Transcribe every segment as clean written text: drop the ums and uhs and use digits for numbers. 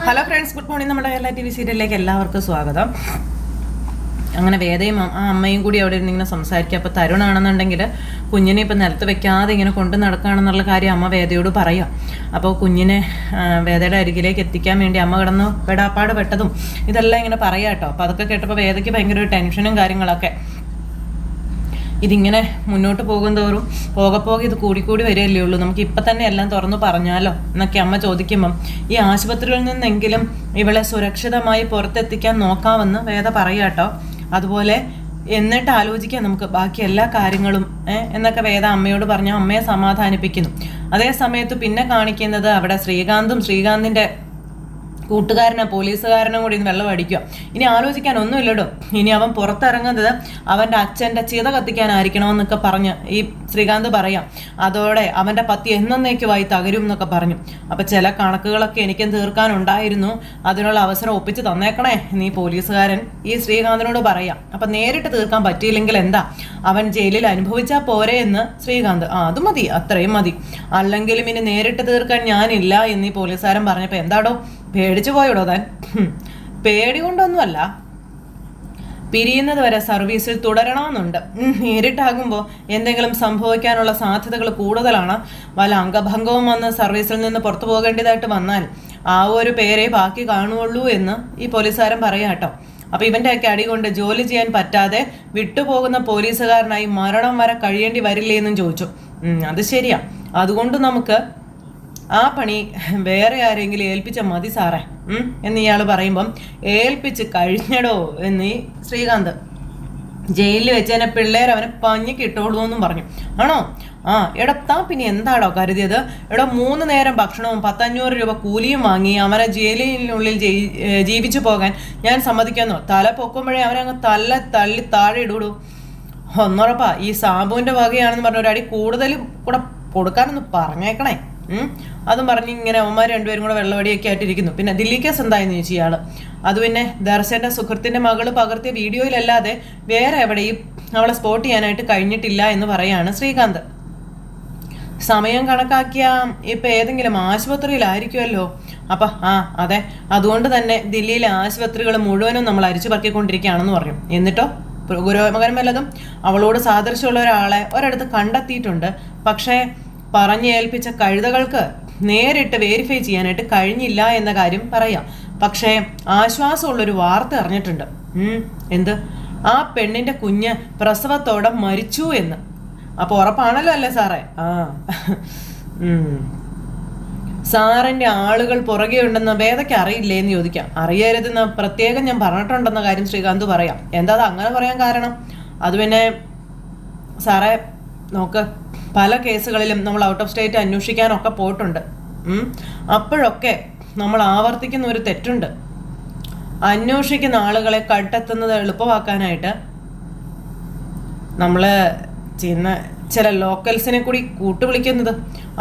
Hello friends, good morning. നമ്മുടെ Kerala TV സീരിയലിലേക്ക് എല്ലാവർക്കും സ്വാഗതം. അങ്ങനെ വേദയും ആ അമ്മയും കൂടി അവിടെ ഇരുന്ന് ഇങ്ങനെ സംസാരിക്കുക. അപ്പോൾ തരുണാണെന്നുണ്ടെങ്കിൽ കുഞ്ഞിനെ ഇപ്പം നിലത്ത് വെക്കാതെ ഇങ്ങനെ കൊണ്ട് നടക്കുകയാണെന്നുള്ള കാര്യം അമ്മ വേദയോട് പറയാം. അപ്പോൾ കുഞ്ഞിനെ വേദയുടെ അരികിലേക്ക് എത്തിക്കാൻ വേണ്ടി അമ്മ കിടന്ന് പെടാപ്പാട് പെട്ടതും ഇതെല്ലാം ഇങ്ങനെ പറയാം കേട്ടോ. അപ്പോൾ അതൊക്കെ കേട്ടപ്പോൾ വേദയ്ക്ക് ഭയങ്കര ഒരു ടെൻഷനും കാര്യങ്ങളൊക്കെ. ഇതിങ്ങനെ മുന്നോട്ട് പോകുന്തോറും പോകെ ഇത് കൂടിക്കൂടി വരികയല്ലേ ഉള്ളൂ, നമുക്ക് ഇപ്പം തന്നെ എല്ലാം തുറന്നു പറഞ്ഞാലോ എന്നൊക്കെ അമ്മ ചോദിക്കുമ്പം ഈ ആശുപത്രിയിൽ നിന്നെങ്കിലും ഇവളെ സുരക്ഷിതമായി പുറത്തെത്തിക്കാൻ നോക്കാമെന്ന് വേദ പറയാട്ടോ. അതുപോലെ എന്നിട്ട് ആലോചിക്കാം നമുക്ക് ബാക്കി എല്ലാ കാര്യങ്ങളും എന്നൊക്കെ വേദ അമ്മയോട് പറഞ്ഞ അമ്മയെ സമാധാനിപ്പിക്കുന്നു. അതേ സമയത്ത് പിന്നെ കാണിക്കുന്നത് അവിടെ ശ്രീകാന്തിൻ്റെ കൂട്ടുകാരനെ പോലീസുകാരനും കൂടി ഇന്ന് വെള്ളം അടിക്കുക. ഇനി ആലോചിക്കാൻ ഒന്നുമില്ലടോ, ഇനി അവൻ പുറത്തിറങ്ങുന്നത് അവൻ്റെ അച്ഛൻ്റെ ചിത കത്തിക്കാനായിരിക്കണമെന്നൊക്കെ പറഞ്ഞ് ഈ ശ്രീകാന്ത് പറയാം. അതോടെ അവൻ്റെ പത്തി എന്നേക്കുമായി തകരും എന്നൊക്കെ പറഞ്ഞു. അപ്പം ചില കണക്കുകളൊക്കെ എനിക്കും തീർക്കാനുണ്ടായിരുന്നു, അതിനുള്ള അവസരം ഒപ്പിച്ച് തന്നേക്കണേ നീ പോലീസുകാരൻ ഈ ശ്രീകാന്തിനോട് പറയാം. അപ്പം നേരിട്ട് തീർക്കാൻ പറ്റിയില്ലെങ്കിൽ എന്താ, അവൻ ജയിലിൽ അനുഭവിച്ചാൽ പോരെ എന്ന് ശ്രീകാന്ത്. അത് മതി, അത്രയും മതി, അല്ലെങ്കിലും ഇനി നേരിട്ട് തീർക്കാൻ ഞാനില്ല എന്നീ പോലീസുകാരൻ പറഞ്ഞപ്പോൾ എന്താടോ പേടിച്ചു പോയോടോ താൻ? പേടി കൊണ്ടൊന്നുമല്ല, പിരിയുന്നത് വരെ സർവീസിൽ തുടരണമെന്നുണ്ട്. നേരിട്ടാകുമ്പോൾ എന്തെങ്കിലും സംഭവിക്കാനുള്ള സാധ്യതകൾ കൂടുതലാണ്. വല്ല അംഗഭംഗവും വന്ന് സർവീസിൽ നിന്ന് പുറത്തു പോകേണ്ടതായിട്ട് വന്നാൽ ആ ഒരു പേരെ ബാക്കി കാണുകയുള്ളൂ എന്ന് ഈ പോലീസുകാരൻ പറയാം കേട്ടോ. അപ്പോൾ ഇവൻ്റെയൊക്കെ അടി കൊണ്ട് ജോലി ചെയ്യാൻ പറ്റാതെ വിട്ടുപോകുന്ന പോലീസുകാരനായി മരണം വരെ കഴിയേണ്ടി വരില്ലേ എന്നും ചോദിച്ചു. അത് ശരിയാ, അതുകൊണ്ട് നമുക്ക് ആ പണി വേറെ ആരെങ്കിലും ഏൽപ്പിച്ച മതി സാറേ എന്ന് ഇയാൾ പറയുമ്പം ഏൽപ്പിച്ച് കഴിഞ്ഞടോ എന്നീ ശ്രീകാന്ത്. ജയിലിൽ വെച്ചതിനെ പിള്ളേർ അവനെ പഞ്ഞിക്ക് ഇട്ടോളൂ എന്നും പറഞ്ഞു. ആണോ? എടാ പിന്നെ എന്താടോ കരുതിയത്? 3 നേരം ഭക്ഷണവും 1,500 രൂപ കൂലിയും വാങ്ങി അവനെ ജയിലിനുള്ളിൽ ജീവിച്ചു പോകാൻ ഞാൻ സമ്മതിക്കാന്നോ? തല പൊക്കുമ്പോഴേ അവനങ്ങ് തള്ളി താഴെ ഇടൂടൂ. ഒന്നുറപ്പാ ഈ സാബുവിൻ്റെ വകയാണെന്ന് പറഞ്ഞ ഒരടി കൂടുതലും കൂടെ കൊടുക്കാനൊന്ന് പറഞ്ഞേക്കണേ. അതും പറഞ്ഞ് ഇങ്ങനെ അവന്മാർ രണ്ടുപേരും കൂടെ വെള്ളവടിയൊക്കെ ആയിട്ടിരിക്കുന്നു. പിന്നെ ദില്ലി കേസ് എന്തായെന്ന് ചോദിച്ചു ഇയാൾ. അത് പിന്നെ ദർശൻ്റെ സുഹൃത്തിൻ്റെ മകള് പകർത്തിയ വീഡിയോയിലല്ലാതെ വേറെ എവിടെയും അവളെ സ്പോട്ട് ചെയ്യാനായിട്ട് കഴിഞ്ഞിട്ടില്ല എന്ന് പറയാണ് ശ്രീകാന്ത്. സമയം കണക്കാക്കിയ ഇപ്പം ഏതെങ്കിലും ആശുപത്രിയിലായിരിക്കുമല്ലോ. അപ്പം അതെ, അതുകൊണ്ട് തന്നെ ദില്ലിയിലെ ആശുപത്രികൾ മുഴുവനും നമ്മൾ അരിച്ചു പറക്കിക്കൊണ്ടിരിക്കുകയാണെന്ന് പറഞ്ഞു. എന്നിട്ടോ പുരോഗമനം വല്ലതും അവളോട് സാദൃശ്യമുള്ള ഒരാളെ ഒരിടത്ത് കണ്ടെത്തിയിട്ടുണ്ട്. പക്ഷേ പറഞ്ഞേൽപ്പിച്ച കഴുതകൾക്ക് നേരിട്ട് വെരിഫൈ ചെയ്യാനായിട്ട് കഴിഞ്ഞില്ല എന്ന കാര്യം പറയാം. പക്ഷേ ആശ്വാസമുള്ളൊരു വാർത്ത അറിഞ്ഞിട്ടുണ്ട്. എന്ത്? ആ പെണ്ണിൻ്റെ കുഞ്ഞ് പ്രസവത്തോടെ മരിച്ചു എന്ന്. അപ്പോൾ ഉറപ്പാണല്ലോ അല്ലേ സാറേ? സാറിൻ്റെ ആളുകൾ പുറകെ ഉണ്ടെന്ന് വേദയ്ക്ക് അറിയില്ലേ എന്ന് ചോദിക്കാം. അറിയരുതെന്ന് പ്രത്യേകം ഞാൻ പറഞ്ഞിട്ടുണ്ടെന്ന കാര്യം ശ്രീകാന്ത് പറയാം. എന്താ അത് അങ്ങനെ പറയാൻ കാരണം? അത് പിന്നെ സാറേ നോക്ക്, പല കേസുകളിലും നമ്മൾ ഔട്ട് ഓഫ് സ്റ്റേറ്റ് അന്വേഷിക്കാനൊക്കെ പോയിട്ടുണ്ട്. അപ്പോഴൊക്കെ നമ്മൾ ആവർത്തിക്കുന്ന ഒരു തെറ്റുണ്ട്. അന്വേഷിക്കുന്ന ആളുകളെ കണ്ടെത്തുന്നത് എളുപ്പമാക്കാനായിട്ട് നമ്മൾ ചെയ്യുന്ന ചില ലോക്കൽസിനെ കൂടി കൂട്ടുവിളിക്കുന്നത്.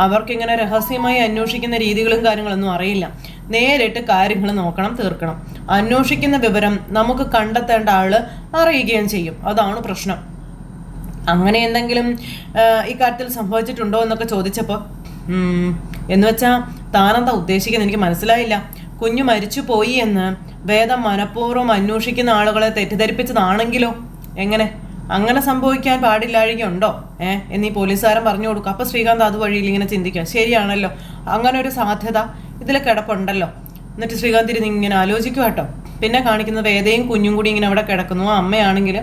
അവർക്കിങ്ങനെ രഹസ്യമായി അന്വേഷിക്കുന്ന രീതികളും കാര്യങ്ങളൊന്നും അറിയില്ല. നേരിട്ട് കാര്യങ്ങൾ നോക്കണം, തീർക്കണം. അന്വേഷിക്കുന്ന വിവരം നമുക്ക് കണ്ടെത്തേണ്ട ആൾ അറിയുകയും ചെയ്യും. അതാണ് പ്രശ്നം. അങ്ങനെ എന്തെങ്കിലും ഇക്കാര്യത്തിൽ സംഭവിച്ചിട്ടുണ്ടോ എന്നൊക്കെ ചോദിച്ചപ്പോൾ എന്ന് വെച്ചാൽ താനെന്താ ഉദ്ദേശിക്കുന്നത് എനിക്ക് മനസ്സിലായില്ല. കുഞ്ഞു മരിച്ചു പോയി എന്ന് വേദം മനഃപൂർവ്വം അന്വേഷിക്കുന്ന ആളുകളെ തെറ്റിദ്ധരിപ്പിച്ചതാണെങ്കിലോ? അങ്ങനെ സംഭവിക്കാൻ പാടില്ലാഴികയുണ്ടോ എന്നീ പോലീസുകാരൻ പറഞ്ഞു കൊടുക്കും. അപ്പോൾ ശ്രീകാന്ത് അതുവഴിയിൽ ഇങ്ങനെ ചിന്തിക്കുക, ശരിയാണല്ലോ, അങ്ങനെ ഒരു സാധ്യത ഇതിൽ കിടപ്പുണ്ടല്ലോ. എന്നിട്ട് ശ്രീകാന്ത് ഇരുന്ന് ഇങ്ങനെ ആലോചിക്കുക കേട്ടോ. പിന്നെ കാണിക്കുന്നത് വേദയും കുഞ്ഞും കൂടി ഇങ്ങനെ അവിടെ കിടക്കുന്നു. അമ്മയാണെങ്കിൽ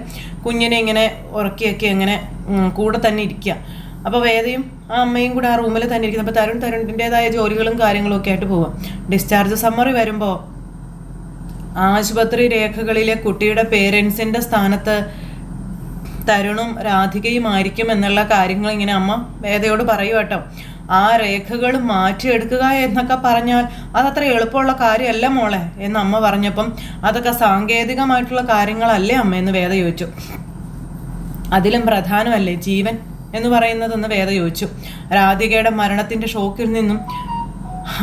കുഞ്ഞിനെ ഇങ്ങനെ ഉറക്കിയൊക്കെ ഇങ്ങനെ കൂടെ തന്നെ ഇരിക്കുക. അപ്പോൾ വേദയും ആ അമ്മയും കൂടെ ആ റൂമിൽ തന്നെ ഇരിക്കുന്നു. അപ്പോൾ തരുണിൻ്റെതായ ജോലികളും കാര്യങ്ങളും ഒക്കെ ആയിട്ട് പോവാം. ഡിസ്ചാർജ് സമ്മറി വരുമ്പോൾ ആശുപത്രി രേഖകളിലെ കുട്ടിയുടെ പേരൻസിൻ്റെ സ്ഥാനത്ത് തരുണും രാധികയും ആയിരിക്കും എന്നുള്ള കാര്യങ്ങൾ ഇങ്ങനെ അമ്മ വേദയോട് പറയൂ കേട്ടോ. ആ രേഖകൾ മാറ്റിയെടുക്കുക എന്നൊക്കെ പറഞ്ഞാൽ അതത്ര എളുപ്പമുള്ള കാര്യമല്ല മോളെ എന്ന് അമ്മ പറഞ്ഞപ്പം അതൊക്കെ സാങ്കേതികമായിട്ടുള്ള കാര്യങ്ങളല്ലേ അമ്മ എന്ന് വേദ ചോദിച്ചു. അതിലും പ്രധാനമല്ലേ ജീവൻ എന്ന് പറയുന്നതെന്ന് വേദ ചോദിച്ചു. രാധികയുടെ മരണത്തിൻ്റെ ഷോക്കിൽ നിന്നും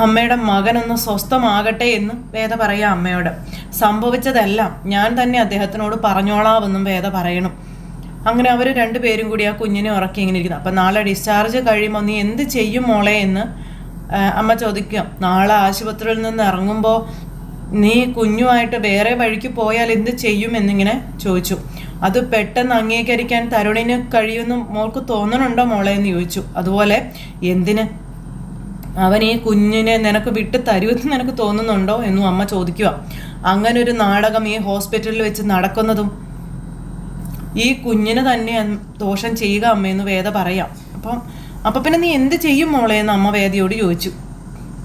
അമ്മയുടെ മകനൊന്ന് സ്വസ്ഥമാകട്ടെ എന്ന് വേദ പറയാം അമ്മയോട്. സംഭവിച്ചതെല്ലാം ഞാൻ തന്നെ അദ്ദേഹത്തിനോട് പറഞ്ഞോളാമെന്നും വേദ പറയണം. അങ്ങനെ അവർ രണ്ടുപേരും കൂടി ആ കുഞ്ഞിനെ ഉറക്കി ഇങ്ങനെ ഇരിക്കുന്നു. അപ്പം നാളെ ഡിസ്ചാർജ് കഴിയുമ്പോൾ നീ എന്ത് ചെയ്യും മോളെ എന്ന് അമ്മ ചോദിക്കുക. നാളെ ആശുപത്രിയിൽ നിന്ന് ഇറങ്ങുമ്പോൾ നീ കുഞ്ഞുമായിട്ട് വേറെ വഴിക്ക് പോയാൽ എന്ത് ചെയ്യുമെന്നിങ്ങനെ ചോദിച്ചു. അത് പെട്ടെന്ന് അംഗീകരിക്കാൻ തരുണിന് കഴിയുമെന്ന് മോൾക്ക് തോന്നണുണ്ടോ മോളെ എന്ന് ചോദിച്ചു. അതുപോലെ എന്തിന് അവൻ ഈ കുഞ്ഞിനെ നിനക്ക് വിട്ട് തരുമെന്ന് നിനക്ക് തോന്നുന്നുണ്ടോ എന്നും അമ്മ ചോദിക്കുക. അങ്ങനെ ഒരു നാടകം ഈ ഹോസ്പിറ്റലിൽ വെച്ച് നടക്കുന്നതും ഈ കുഞ്ഞിന് തന്നെ ദോഷം ചെയ്യുക അമ്മയെന്ന് വേദ പറയാം. അപ്പം പിന്നെ നീ എന്ത് ചെയ്യും മോളെ എന്ന് അമ്മ വേദയോട് ചോദിച്ചു.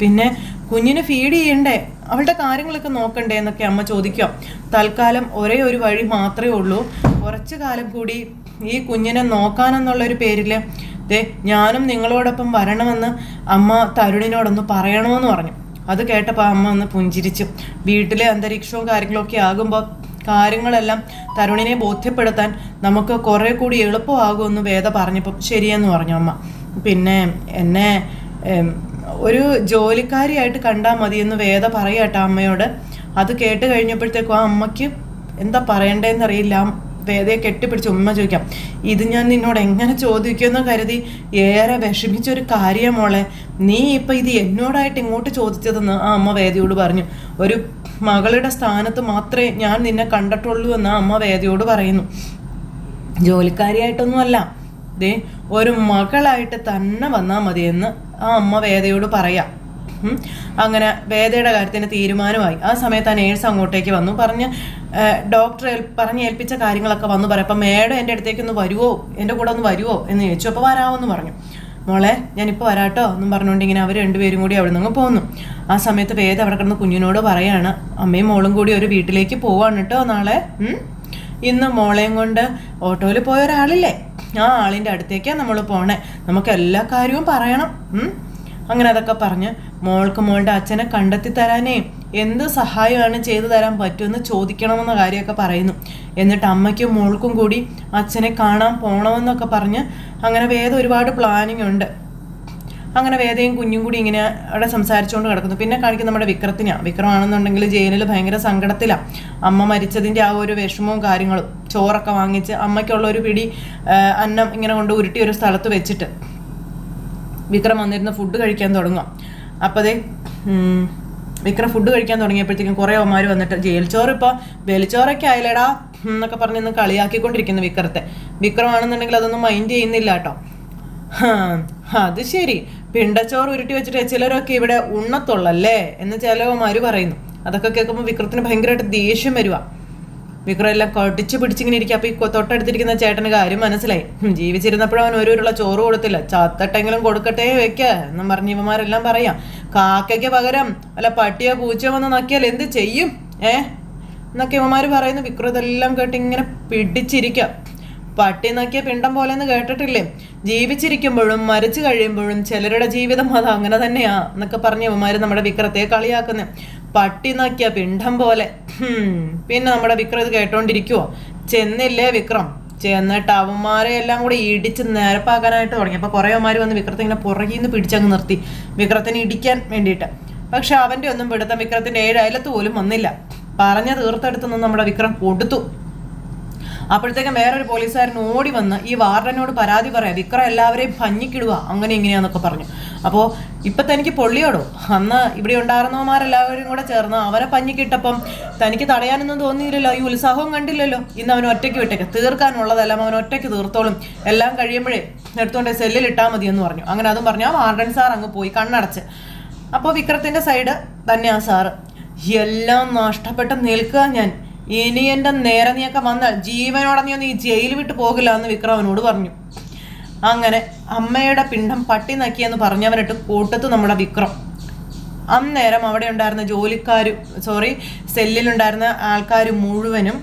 പിന്നെ കുഞ്ഞിന് ഫീഡ് ചെയ്യണ്ടേ, അവളുടെ കാര്യങ്ങളൊക്കെ നോക്കണ്ടേ എന്നൊക്കെ അമ്മ ചോദിക്കുക. തൽക്കാലം ഒരേ ഒരു വഴി മാത്രമേ ഉള്ളൂ, കുറച്ചു കാലം കൂടി ഈ കുഞ്ഞിനെ നോക്കാനെന്നുള്ളൊരു പേരിൽ ഞാനും നിങ്ങളോടൊപ്പം വരണമെന്ന് അമ്മ തരുണിനോടൊന്ന് പറയണമെന്ന് പറഞ്ഞു. അത് കേട്ടപ്പോൾ അമ്മ ഒന്ന് പുഞ്ചിരിച്ചു. വീട്ടിലെ അന്തരീക്ഷവും കാര്യങ്ങളൊക്കെ ആകുമ്പോൾ കാര്യങ്ങളെല്ലാം തരുണിനെ ബോധ്യപ്പെടുത്താൻ നമുക്ക് കുറെ കൂടി എളുപ്പമാകുമെന്ന് വേദ പറഞ്ഞപ്പം ശരിയെന്ന് പറഞ്ഞു അമ്മ. പിന്നെ എന്നെ ഒരു ജോലിക്കാരിയായിട്ട് കണ്ടാൽ മതിയെന്ന് വേദ പറയാട്ടോ അമ്മയോട്. അത് കേട്ട് കഴിഞ്ഞപ്പോഴത്തേക്കും ആ അമ്മയ്ക്ക് എന്താ പറയണ്ടേന്നറിയില്ല. വേദയെ കെട്ടിപ്പിടിച്ച് ഉമ്മ ചോദിക്കാം, ഇത് ഞാൻ നിന്നോട് എങ്ങനെ ചോദിക്കുമെന്ന് കരുതി ഏറെ വിഷമിച്ചൊരു കാര്യം മോളെ, നീ ഇപ്പം ഇത് എന്നോടായിട്ട് ഇങ്ങോട്ട് ചോദിച്ചതെന്ന് ആ അമ്മ വേദയോട് പറഞ്ഞു. ഒരു മകളുടെ സ്ഥാനത്ത് മാത്രമേ ഞാൻ നിന്നെ കണ്ടിട്ടുള്ളൂ എന്ന് ആ അമ്മ വേദയോട് പറയുന്നു. ജോലിക്കാരിയായിട്ടൊന്നുമല്ല, ഒരു മകളായിട്ട് തന്നെ വന്നാൽ മതിയെന്ന് ആ അമ്മ വേദയോട് പറയാം. അങ്ങനെ വേദയുടെ കാര്യത്തിന് തീരുമാനമായി. ആ സമയത്ത് ആ നേഴ്സ് അങ്ങോട്ടേക്ക് വന്നു. ഡോക്ടറെ പറഞ്ഞ് ഏൽപ്പിച്ച കാര്യങ്ങളൊക്കെ വന്നു പറയാം. അപ്പം മേഡം എൻ്റെ അടുത്തേക്ക് ഒന്ന് വരുമോ, എൻ്റെ കൂടെ ഒന്ന് വരുമോ എന്ന് ചോദിച്ചു. അപ്പോൾ വരാമെന്ന് പറഞ്ഞു. മോളെ ഞാനിപ്പോൾ വരാട്ടോ എന്നും പറഞ്ഞുകൊണ്ട് ഇങ്ങനെ അവർ രണ്ടുപേരും കൂടി അവിടെ നിന്ന് പോന്നു. ആ സമയത്ത് വേദ അവിടെ കിടന്ന് കുഞ്ഞിനോട് പറയാണ്, അമ്മയും മോളും കൂടി ഒരു വീട്ടിലേക്ക് പോവാണ് കേട്ടോ നാളെ. ഇന്ന് മോളെയും കൊണ്ട് ഓട്ടോയിൽ പോയ ഒരാളില്ലേ, ആ ആളിൻ്റെ അടുത്തേക്കാണ് നമ്മൾ പോണേ, നമുക്ക് എല്ലാ കാര്യവും പറയണം. അങ്ങനെ അതൊക്കെ പറഞ്ഞ് മോൾക്ക് മോളുടെ അച്ഛനെ കണ്ടെത്തി തരാനേ എന്ത് സഹായമാണ് ചെയ്തു തരാൻ പറ്റുമെന്ന് ചോദിക്കണമെന്ന കാര്യമൊക്കെ പറയുന്നു. എന്നിട്ട് അമ്മയ്ക്കും മോൾക്കും കൂടി അച്ഛനെ കാണാൻ പോകണമെന്നൊക്കെ പറഞ്ഞ് അങ്ങനെ വേദ ഒരുപാട് പ്ലാനിങ് ഉണ്ട്. അങ്ങനെ വേദയും കുഞ്ഞും കൂടി ഇങ്ങനെ അവിടെ സംസാരിച്ചുകൊണ്ട് കിടക്കുന്നു. പിന്നെ കാണിക്കും നമ്മുടെ വിക്രത്തിനാണ്. വിക്രമാണെന്നുണ്ടെങ്കിൽ ജയിലിൽ ഭയങ്കര സങ്കടത്തിലാണ്. അമ്മ മരിച്ചതിൻ്റെ ആ ഒരു വിഷമവും കാര്യങ്ങളും. ചോറൊക്കെ വാങ്ങിച്ച് അമ്മയ്ക്കുള്ള ഒരു പിടി അന്നം ഇങ്ങനെ കൊണ്ട് ഉരുട്ടി ഒരു സ്ഥലത്ത് വെച്ചിട്ട് വിക്രം വന്നിരുന്ന് ഫുഡ് കഴിക്കാൻ തുടങ്ങും. അപ്പോൾ വിക്രം ഫുഡ് കഴിക്കാൻ തുടങ്ങിയപ്പോഴത്തേക്കും കുറേ അമ്മമാർ വന്നിട്ട് ജയിൽ ചോറ് ഇപ്പോൾ വെളിച്ചോറൊക്കെ ആയില്ലേടാ എന്നൊക്കെ പറഞ്ഞ് കളിയാക്കിക്കൊണ്ടിരിക്കുന്നു വിക്രത്തെ. വിക്രമാണെന്നുണ്ടെങ്കിൽ അതൊന്നും മൈൻഡ് ചെയ്യുന്നില്ല കേട്ടോ. അത് ശരി, പിണ്ടച്ചോറ് ഉരുട്ടി വെച്ചിട്ട് ചിലരൊക്കെ ഇവിടെ ഉണ്ണത്തുള്ളല്ലേ എന്ന് ചിലവന്മാർ പറയുന്നു. അതൊക്കെ കേൾക്കുമ്പോൾ വിക്രത്തിന് ഭയങ്കരമായിട്ട് ദേഷ്യം വരുക. വിക്രം എല്ലാം കടിച്ച് പിടിച്ചിങ്ങനെ ഇരിക്കുക. അപ്പോൾ ഈ തൊട്ടടുത്തിരിക്കുന്ന ചേട്ടന് കാര്യം മനസ്സിലായി. ജീവിച്ചിരുന്നപ്പോഴും അവൻ ഒരു ചോറ് കൊടുത്തില്ല, ചത്തട്ടെങ്കിലും കൊടുക്കട്ടെ വെക്ക എന്നും പറഞ്ഞ് ഇവന്മാരെല്ലാം പറയാം. കാക്കയ്ക്ക് പകരം അല്ല പട്ടിയോ പൂച്ചയോ വന്ന് നക്കിയാൽ എന്ത് ചെയ്യും എന്നൊക്കെ ഇവന്മാർ പറയുന്നു. വിക്രം ഇതെല്ലാം കേട്ട് ഇങ്ങനെ പിടിച്ചിരിക്കുക. പട്ടി നക്കിയ പിണ്ടം പോലെന്ന് കേട്ടിട്ടില്ലേ, ജീവിച്ചിരിക്കുമ്പോഴും മരിച്ചു കഴിയുമ്പോഴും ചിലരുടെ ജീവിതം അത് അങ്ങനെ തന്നെയാ എന്നൊക്കെ പറഞ്ഞ് ഇവന്മാർ നമ്മുടെ വിക്രത്തെ കളിയാക്കുന്നത്. പട്ടി നക്കിയ പിണ്ടം പോലെ. പിന്നെ നമ്മുടെ വിക്രം ഇത് കേട്ടോണ്ടിരിക്കുവോ? ചെന്നില്ലേ വിക്രം, ചെന്നിട്ട് അവന്മാരെ എല്ലാം കൂടി ഇടിച്ച് നിരപ്പാക്കാനായിട്ട് തുടങ്ങി. അപ്പോൾ കുറേ അവന്മാർ വന്ന് വിക്രത്തെ ഇങ്ങനെ പുറകിൽ നിന്ന് പിടിച്ചങ്ങ് നിർത്തി വിക്രത്തിനെ ഇടിക്കാൻ വേണ്ടിയിട്ട്. പക്ഷെ അവൻ്റെ ഒന്നും പിടുത്തം വിക്രത്തിൻ്റെ 7 അയലത്ത് പോലും വന്നില്ല. പറഞ്ഞ തീർത്തെടുത്തൊന്നും നമ്മുടെ വിക്രം കൊടുത്തു. അപ്പോഴത്തേക്കും വേറൊരു പോലീസുകാരൻ ഓടി വന്ന് ഈ വാർഡനോട് പരാതി പറയാം, വിക്രം എല്ലാവരെയും ഭഞ്ഞിക്കിടുക അങ്ങനെ ഇങ്ങനെയാന്നൊക്കെ പറഞ്ഞു. അപ്പോൾ ഇപ്പം തനിക്ക് പൊള്ളിയോടോ? അന്ന് ഇവിടെ ഉണ്ടായിരുന്നവന്മാരെല്ലാവരും കൂടെ ചേർന്ന് അവനെ പഞ്ഞിക്കിട്ടപ്പം തനിക്ക് തടയാനൊന്നും തോന്നിയില്ലല്ലോ, ഈ ഉത്സാഹവും കണ്ടില്ലല്ലോ. ഇന്ന് അവൻ ഒറ്റയ്ക്ക് വിട്ടേക്ക്, തീർക്കാനുള്ളതെല്ലാം അവൻ ഒറ്റയ്ക്ക് തീർത്തോളും, എല്ലാം കഴിയുമ്പോഴേ എടുത്തുകൊണ്ട് സെല്ലിൽ ഇട്ടാൽ മതി എന്ന് പറഞ്ഞു. അങ്ങനെ അതും പറഞ്ഞു. ആ വാർഡൻ സാർ അങ്ങ് പോയി കണ്ണടച്ച്. അപ്പോൾ വിക്രത്തിൻ്റെ സൈഡ് തന്നെ ആ സാറ്, എല്ലാം നഷ്ടപ്പെട്ട് നിൽക്കുക ഞാൻ, ഇനി എൻ്റെ നേരെ നീയൊക്കെ വന്നാൽ ജീവനോടെ നീ ഒന്ന് ഈ ജയിൽ വിട്ട് പോകില്ല എന്ന് വിക്രം അവനോട് പറഞ്ഞു. അങ്ങനെ അമ്മയുടെ പിണ്ടം പട്ടി നക്കിയെന്ന് പറഞ്ഞവനിട്ട് കൂട്ടത്ത് നമ്മുടെ വിക്രം. അന്നേരം അവിടെ ഉണ്ടായിരുന്ന സെല്ലിലുണ്ടായിരുന്ന ആൾക്കാർ മുഴുവനും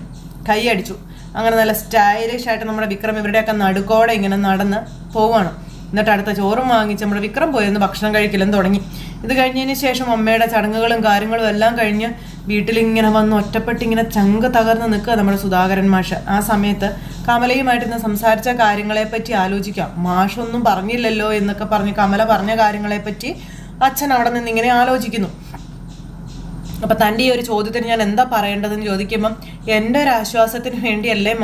കൈയടിച്ചു. അങ്ങനെ നല്ല സ്റ്റൈലിഷ് ആയിട്ട് നമ്മുടെ വിക്രം ഇവരുടെയൊക്കെ നടുക്കോടെ ഇങ്ങനെ നടന്ന് പോവുകയാണ്. എന്നിട്ട് അടുത്ത ചോറും വാങ്ങിച്ച് നമ്മുടെ വിക്രം പോയിരുന്ന് ഭക്ഷണം കഴിക്കലും തുടങ്ങി. ഇത് കഴിഞ്ഞതിന് ശേഷം അമ്മയുടെ ചടങ്ങുകളും കാര്യങ്ങളും എല്ലാം കഴിഞ്ഞ് വീട്ടിലിങ്ങനെ വന്ന് ഒറ്റപ്പെട്ടിങ്ങനെ ചങ്ക് തകർന്ന് നിൽക്കുക നമ്മുടെ സുധാകരൻ മാഷ്. ആ സമയത്ത് കമലയുമായിട്ടിന്ന് സംസാരിച്ച കാര്യങ്ങളെപ്പറ്റി ആലോചിക്കാം. മാഷൊന്നും പറഞ്ഞില്ലല്ലോ എന്നൊക്കെ പറഞ്ഞ് കമല പറഞ്ഞ കാര്യങ്ങളെപ്പറ്റി അച്ഛൻ അവിടെ നിന്ന് ഇങ്ങനെ ആലോചിക്കുന്നു. അപ്പം തൻ്റെ ഈ ഒരു ചോദ്യത്തിന് ഞാൻ എന്താ പറയേണ്ടതെന്ന് ചോദിക്കുമ്പം എൻ്റെ ഒരു ആശ്വാസത്തിന് വേണ്ടിയല്ലേ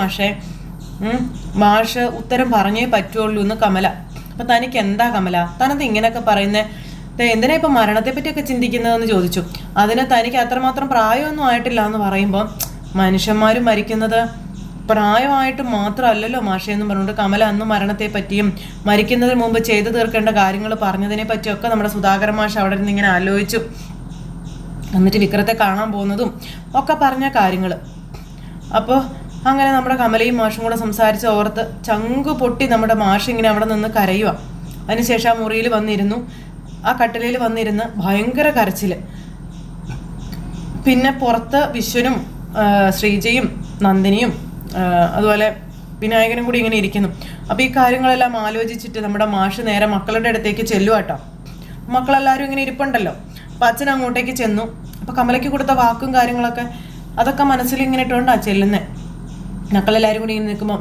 മാഷ് ഉത്തരം പറഞ്ഞേ പറ്റുള്ളൂ എന്ന് കമല. അപ്പം തനിക്ക് എന്താ കമല, തനത് ഇങ്ങനെയൊക്കെ പറയുന്നത്? എന്തിനാ ഇപ്പം മരണത്തെ പറ്റിയൊക്കെ ചിന്തിക്കുന്നതെന്ന് ചോദിച്ചു. അതിന് തനിക്ക് അത്രമാത്രം പ്രായമൊന്നും ആയിട്ടില്ല എന്ന് പറയുമ്പോൾ മനുഷ്യന്മാർ മരിക്കുന്നത് പ്രായമായിട്ട് മാത്രമല്ലല്ലോ മാഷേ എന്ന് പറഞ്ഞുകൊണ്ട് കമല അന്ന് മരണത്തെ പറ്റിയും മരിക്കുന്നതിന് മുമ്പ് ചെയ്തു തീർക്കേണ്ട കാര്യങ്ങൾ പറഞ്ഞതിനെ പറ്റിയൊക്കെ നമ്മുടെ സുധാകര മാഷ് അവിടെ നിന്ന് ഇങ്ങനെ ആലോചിച്ചു. എന്നിട്ട് വിക്രത്തെ കാണാൻ പോകുന്നതും ഒക്കെ പറഞ്ഞ കാര്യങ്ങൾ. അപ്പോൾ അങ്ങനെ നമ്മുടെ കമലയും മാഷും കൂടെ സംസാരിച്ച് ഓർത്ത് ചങ്കു പൊട്ടി നമ്മുടെ മാഷ് ഇങ്ങനെ അവിടെ നിന്ന് കരയുക. അതിനുശേഷം ആ മുറിയിൽ വന്നിരുന്നു, ആ കട്ടിലയിൽ വന്നിരുന്ന് ഭയങ്കര കരച്ചിൽ. പിന്നെ പുറത്ത് വിശ്വനും ശ്രീജയും നന്ദിനിയും അതുപോലെ വിനായകനും കൂടി ഇങ്ങനെ ഇരിക്കുന്നു. അപ്പോൾ ഈ കാര്യങ്ങളെല്ലാം ആലോചിച്ചിട്ട് നമ്മുടെ മാഷ് നേരെ മക്കളുടെ അടുത്തേക്ക് ചെല്ലുവാട്ടോ. മക്കളെല്ലാവരും ഇങ്ങനെ ഇരിപ്പുണ്ടല്ലോ. അപ്പം അച്ഛൻ അങ്ങോട്ടേക്ക് ചെന്നു. അപ്പോൾ കമലയ്ക്ക് കൊടുത്ത വാക്കും കാര്യങ്ങളൊക്കെ അതൊക്കെ മനസ്സിൽ ഇങ്ങനെ ഇട്ടുകൊണ്ടാണ് ചെല്ലുന്നത്. മക്കളെല്ലാവരും കൂടി ഇങ്ങനെ നിൽക്കുമ്പോൾ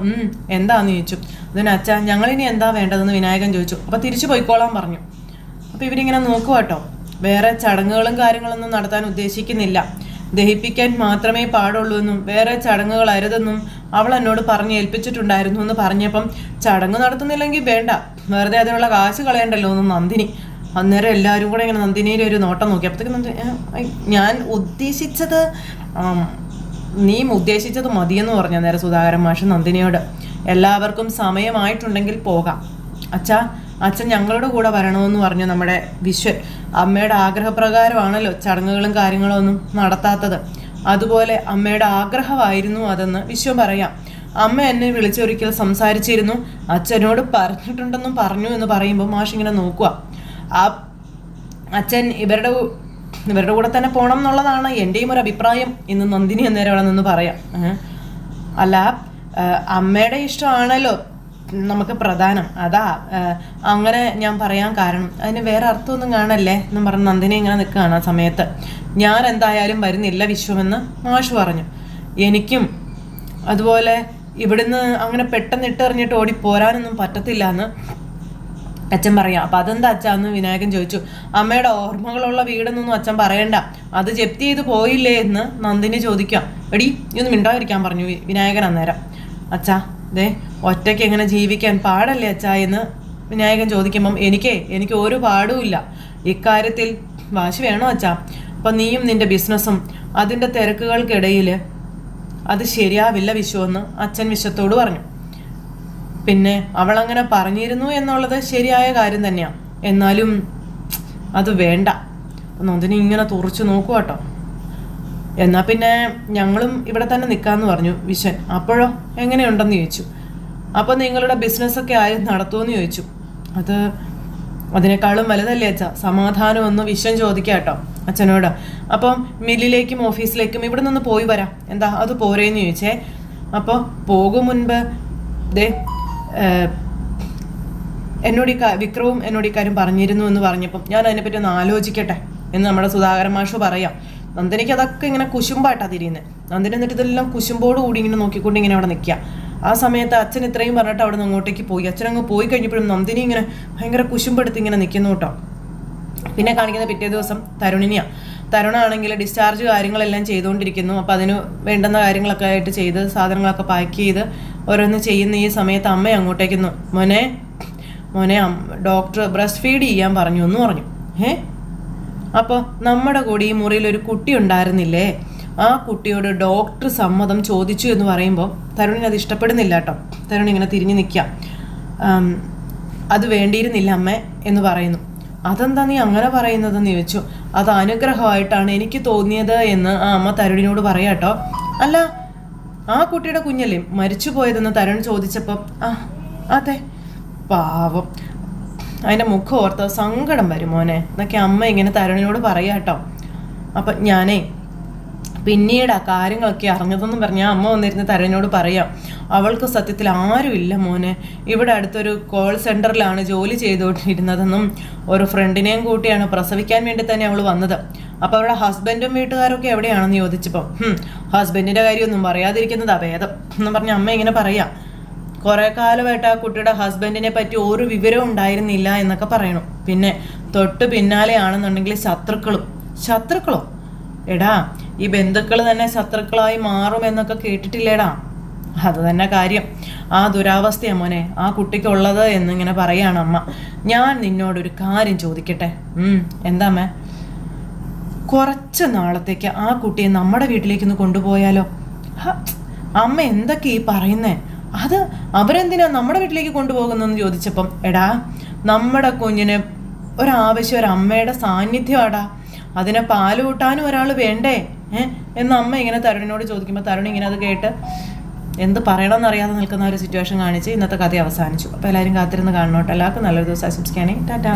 എന്താന്ന് ചോദിച്ചു. അതിന് അച്ഛാ ഞങ്ങളിനി എന്താ വേണ്ടതെന്ന് വിനായകൻ ചോദിച്ചു. അപ്പോൾ തിരിച്ചു പോയിക്കോളാൻ പറഞ്ഞു. അപ്പോൾ ഇവരിങ്ങനെ നോക്കുവാട്ടോ. വേറെ ചടങ്ങുകളും കാര്യങ്ങളൊന്നും നടത്താൻ ഉദ്ദേശിക്കുന്നില്ല, ദഹിപ്പിക്കാൻ മാത്രമേ പാടുള്ളൂ എന്നും വേറെ ചടങ്ങുകൾ അരുതെന്നും അവൾ എന്നോട് പറഞ്ഞ് ഏൽപ്പിച്ചിട്ടുണ്ടായിരുന്നു എന്ന് പറഞ്ഞപ്പം ചടങ്ങ് നടത്തുന്നില്ലെങ്കിൽ വേണ്ട, വെറുതെ അതിനുള്ള കാശ് കളയണ്ടല്ലോ എന്നും നന്ദിനി. അന്നേരം എല്ലാവരും കൂടെ ഇങ്ങനെ നന്ദിനിയുടെ ഒരു നോട്ടം നോക്കി. അപ്പോഴത്തേക്കും ഞാൻ ഉദ്ദേശിച്ചത് നീ ഉദ്ദേശിച്ചത് മതിയെന്ന് പറഞ്ഞു നേരെ സുധാകരൻ മാഷ് നന്ദിനിയോട്. എല്ലാവർക്കും സമയമായിട്ടുണ്ടെങ്കിൽ പോകാം. അച്ഛൻ ഞങ്ങളുടെ കൂടെ വരണമെന്ന് പറഞ്ഞു നമ്മുടെ വിശ്വൻ. അമ്മയുടെ ആഗ്രഹപ്രകാരമാണല്ലോ ചടങ്ങുകളും കാര്യങ്ങളും ഒന്നും നടത്താത്തത്. അതുപോലെ അമ്മയുടെ ആഗ്രഹമായിരുന്നു അതെന്ന് വിശ്വൻ പറയാം. അമ്മ എന്നെ വിളിച്ചൊരിക്കൽ സംസാരിച്ചിരുന്നു, അച്ഛനോട് പറഞ്ഞിട്ടുണ്ടെന്നും പറഞ്ഞു എന്ന് പറയുമ്പോൾ മാഷ് ഇങ്ങനെ നോക്കുക. ആ അച്ഛൻ ഇവരുടെ കൂടെ തന്നെ പോകണം എന്നുള്ളതാണ് എൻ്റെയും ഒരു അഭിപ്രായം എന്ന് നന്ദിനി അന്നേരം അവിടെ നിന്ന് പറയാം. അല്ല അമ്മയുടെ ഇഷ്ടമാണല്ലോ നമുക്ക് പ്രധാനം, അതാ അങ്ങനെ ഞാൻ പറയാൻ കാരണം. അതിന് വേറെ അർത്ഥമൊന്നും കാണല്ലേ എന്നും പറഞ്ഞ് നന്ദിനി ഇങ്ങനെ നിൽക്കുകയാണ്. ആ സമയത്ത് ഞാൻ എന്തായാലും വരുന്നില്ല വിശ്വമെന്ന് മാഷ് പറഞ്ഞു. എനിക്കും അതുപോലെ ഇവിടുന്ന് അങ്ങനെ പെട്ടെന്ന് ഇട്ടെറിഞ്ഞിട്ട് ഓടിപ്പോരാനൊന്നും പറ്റത്തില്ല എന്ന് അച്ഛൻ പറയാം. അപ്പം അതെന്താ അച്ഛാ എന്ന് വിനായകൻ ചോദിച്ചു. അമ്മയുടെ ഓർമ്മകളുള്ള വീടെന്നൊന്നും അച്ഛൻ പറയണ്ട, അത് ജപ്തി ചെയ്ത് പോയില്ലേ എന്ന് നന്ദിനി ചോദിക്കാം. എടി ഇതൊന്നും മിണ്ടാതിരിക്കാൻ പറഞ്ഞു വിനായകൻ അന്നേരം. അച്ഛാ ഒറ്റയ്ക്ക് എങ്ങനെ ജീവിക്കാൻ പാടല്ലേ അച്ഛാ എന്ന് വിനായകൻ ചോദിക്കുമ്പം എനിക്ക് ഒരു പാടുമില്ല ഇക്കാര്യത്തിൽ, വാശി വേണോ അച്ഛാ? അപ്പം നീയും നിന്റെ ബിസിനസ്സും അതിൻ്റെ തിരക്കുകൾക്കിടയിൽ അത് ശരിയാവില്ല വിശ്വമെന്ന് അച്ഛൻ വിശ്വത്തോട് പറഞ്ഞു. പിന്നെ അവളങ്ങനെ പറഞ്ഞിരുന്നു എന്നുള്ളത് ശരിയായ കാര്യം തന്നെയാണ്, എന്നാലും അത് വേണ്ട. നന്ദിനി ഇങ്ങനെ തുറച്ചു നോക്കുക കേട്ടോ. എന്നാൽ പിന്നെ ഞങ്ങളും ഇവിടെ തന്നെ നിൽക്കാമെന്ന് പറഞ്ഞു വിശ്വൻ. അപ്പോഴോ എങ്ങനെയുണ്ടെന്ന് ചോദിച്ചു. അപ്പോൾ നിങ്ങളുടെ ബിസിനസ്സൊക്കെ ആരും നടത്തുമെന്ന് ചോദിച്ചു. അതിനേക്കാളും വലുതല്ലേ അച്ഛാ സമാധാനമൊന്ന് വിശ്വൻ ചോദിക്കാം കേട്ടോ അച്ഛനോട്. അപ്പം മില്ലിലേക്കും ഓഫീസിലേക്കും ഇവിടെ നിന്ന് പോയി വരാം, എന്താ അത് പോരേന്ന് ചോദിച്ചേ. അപ്പോൾ പോകും മുൻപ് വിക്രവും എന്നോട് ഈ കാര്യം പറഞ്ഞിരുന്നു എന്ന് പറഞ്ഞപ്പം ഞാൻ അതിനെപ്പറ്റി ഒന്ന് ആലോചിക്കട്ടെ എന്ന് നമ്മുടെ സുധാകരൻ മാഷ് പറയാം. നന്ദിനിക്ക് അതൊക്കെ ഇങ്ങനെ കുശുമ്പായിട്ടാണ് തിരിയുന്നത്. നന്ദിനി എന്നിട്ട് ഇതെല്ലാം കുശുമ്പോട് കൂടി ഇങ്ങനെ നോക്കിക്കൊണ്ട് ഇങ്ങനെ അവിടെ നിൽക്കുക. ആ സമയത്ത് അച്ഛൻ ഇത്രയും പറഞ്ഞിട്ട് അവിടെ നിന്ന് അങ്ങോട്ടേക്ക് പോയി. അച്ഛനങ്ങ് പോയി കഴിഞ്ഞപ്പോഴും നന്ദിനി ഇങ്ങനെ ഭയങ്കര കുശുമ്പെടുത്ത് ഇങ്ങനെ നിൽക്കുന്നു കേട്ടോ. പിന്നെ കാണിക്കുന്ന പിറ്റേ ദിവസം തരുണിനെയാണ്. തരുണാണെങ്കിൽ ഡിസ്ചാർജ് കാര്യങ്ങളെല്ലാം ചെയ്തുകൊണ്ടിരിക്കുന്നു. അപ്പോൾ അതിന് വേണ്ടുന്ന കാര്യങ്ങളൊക്കെ ആയിട്ട് ചെയ്ത് സാധനങ്ങളൊക്കെ പാക്ക് ചെയ്ത് ഓരോന്ന് ചെയ്യുന്ന ഈ സമയത്ത് അമ്മ അങ്ങോട്ടേക്ക് മോനെ ഡോക്ടർ ബ്രസ്റ്റ് ഫീഡ് ചെയ്യാൻ പറഞ്ഞു എന്ന് പറഞ്ഞു. അപ്പോൾ നമ്മുടെ കൂടി ഈ മുറിയിൽ ഒരു കുട്ടി ഉണ്ടായിരുന്നില്ലേ, ആ കുട്ടിയോട് ഡോക്ടർ സമ്മതം ചോദിച്ചു എന്ന് പറയുമ്പോൾ തരുണിന് അത് ഇഷ്ടപ്പെടുന്നില്ല കേട്ടോ. തരുൺ ഇങ്ങനെ തിരിഞ്ഞു നിൽക്കുക. അത് വേണ്ടിയിരുന്നില്ല അമ്മേ എന്ന് പറയുന്നു. അതെന്താ നീ അങ്ങനെ പറയുന്നതെന്ന് ചോദിച്ചു. അത് അനുഗ്രഹമായിട്ടാണ് എനിക്ക് തോന്നിയത് എന്ന് ആ അമ്മ തരുണിനോട് പറയാം കേട്ടോ. അല്ല ആ കുട്ടിയുടെ കുഞ്ഞല്ലേ മരിച്ചു പോയതെന്ന് തരുൺ ചോദിച്ചപ്പോൾ അതെ പാവം, അതിൻ്റെ മുഖം ഓർത്ത് സങ്കടം വരും മോനെ എന്നൊക്കെ അമ്മ ഇങ്ങനെ തരുണിനോട് പറയാം കേട്ടോ. അപ്പം ഞാനേ പിന്നീട് ആ കാര്യങ്ങളൊക്കെ അറിഞ്ഞതെന്നും പറഞ്ഞാൽ അമ്മ വന്നിരുന്ന് തരുണിനോട് പറയാം. അവൾക്ക് സത്യത്തിൽ ആരുമില്ല മോനെ, ഇവിടെ അടുത്തൊരു കോൾ സെൻറ്ററിലാണ് ജോലി ചെയ്തുകൊണ്ടിരുന്നതെന്നും ഒരു ഫ്രണ്ടിനെയും കൂട്ടിയാണ് പ്രസവിക്കാൻ വേണ്ടി തന്നെ അവൾ വന്നത്. അപ്പോൾ അവരുടെ ഹസ്ബൻഡും വീട്ടുകാരൊക്കെ എവിടെയാണെന്ന് ചോദിച്ചപ്പോൾ ഹസ്ബൻഡിൻ്റെ കാര്യമൊന്നും പറയാതിരിക്കുന്നതാ ഭേദം എന്ന് പറഞ്ഞ അമ്മ ഇങ്ങനെ പറയാം. കുറേ കാലമായിട്ട് ആ കുട്ടിയുടെ ഹസ്ബൻഡിനെ പറ്റി ഒരു വിവരവും ഉണ്ടായിരുന്നില്ല എന്നൊക്കെ പറയണു. പിന്നെ തൊട്ട് പിന്നാലെയാണെന്നുണ്ടെങ്കിൽ ശത്രുക്കളോ എടാ, ഈ ബന്ധുക്കൾ തന്നെ ശത്രുക്കളായി മാറുമെന്നൊക്കെ കേട്ടിട്ടില്ലേടാ. അത് തന്നെ കാര്യം. ആ ദുരാവസ്ഥയാണ് മോനെ ആ കുട്ടിക്കുള്ളത് എന്നിങ്ങനെ പറയാണ് അമ്മ. ഞാൻ നിന്നോടൊരു കാര്യം ചോദിക്കട്ടെ? എന്താ അമ്മേ? കുറച്ച് നാളത്തേക്ക് ആ കുട്ടിയെ നമ്മുടെ വീട്ടിലേക്ക് ഒന്ന് കൊണ്ടുപോയാലോ? അമ്മ എന്തൊക്കെ ഈ പറയുന്നേ? അത് അവരെന്തിനാ നമ്മുടെ വീട്ടിലേക്ക് കൊണ്ടുപോകുന്നെന്ന് ചോദിച്ചപ്പം, എടാ നമ്മുടെ കുഞ്ഞിന് ഒരാവശ്യം ഒരു അമ്മയുടെ സാന്നിധ്യമാടാ, അതിനെ പാല് കൂട്ടാനും ഒരാൾ വേണ്ടേ എന്ന് അമ്മ ഇങ്ങനെ തരുണിനോട് ചോദിക്കുമ്പോൾ തരുൺ ഇങ്ങനെ അത് കേട്ട് എന്ത് പറയണമെന്നറിയാതെ നിൽക്കുന്ന ഒരു സിറ്റുവേഷൻ കാണിച്ച് ഇന്നത്തെ കഥ അവസാനിച്ചു. അപ്പോൾ എല്ലാവരും കാത്തിരുന്ന് കാണണോട്ടെ. എല്ലാവർക്കും നല്ലൊരു ദിവസം ആശംസിക്കുകയാണെങ്കിൽ ടാറ്റാ.